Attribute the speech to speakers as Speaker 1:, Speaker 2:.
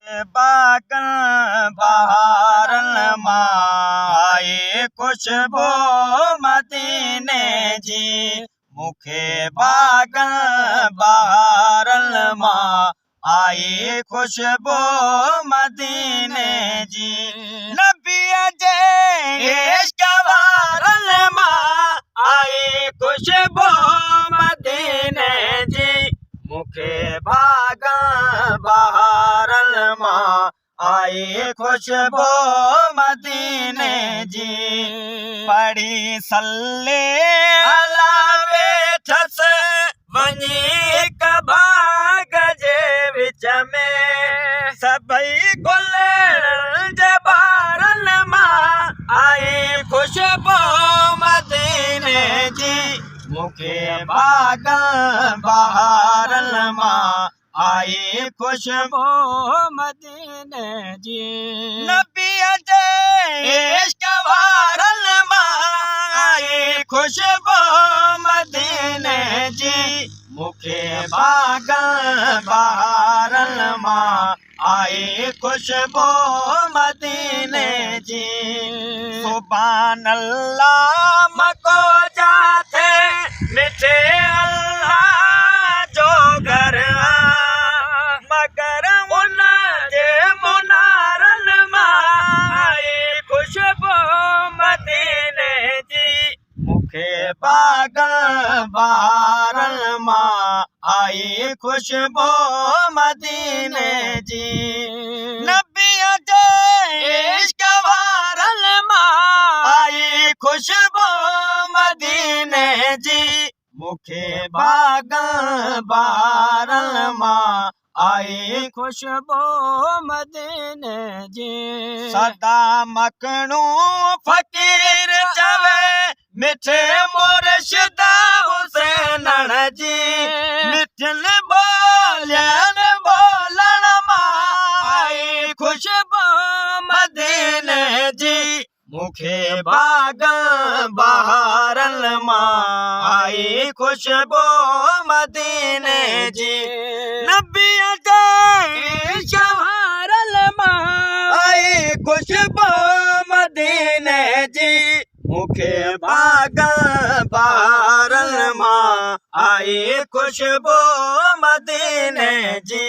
Speaker 1: बागन बहारन मां आई खुशबू मदीने जी। मुखे बागन बहारन मां आई खुशबू मदीने जी। नबीअ जे इश्क़ वारन मां आई खुशबू मदीने जी। मुखे बागन बहारन मां आई खुशबू मदीने जी। पढ़ी सल्ले अला वेठस वञी हिक बाग जे विच में। सभई गुलनि जे बारन मां आई खुशबू मदीने जी। मुखे बागन बहारन मां आई खुशबू मदीने जी। नबीअ जे इश्क़ वारन मां आई खुशबू मदीने जी। मुखे बागन बहारन मां आई खुशबू मदीने जी। सुभान अल्लाह मको जाथे मिठे अल्लाह जो घर मगर उन जे मुनारन मां आई खुशबू मदीने जी। मुखे बागन बहारन मां आई खुशबू मदीने जी। नबीअ जे इश्क़ वारन मां आई खुशबू मदीने जी। मुखे बागन बहारन मां आई खुशबू मदीने जी। सदा मखणू फ़कीर चवे मिठे मुर्शिद हुसैनण जी। मिठन बोलन बोलण मां आई खुशबू मदीने जी। मुखे बागन बहारन मां आई खुशबू मदीने जी। नबीअ जे इश्क़ वारन मां आई खुशबू मदीने जी। मुखे बागन बहारन मां आई खुशबू मदीने जी।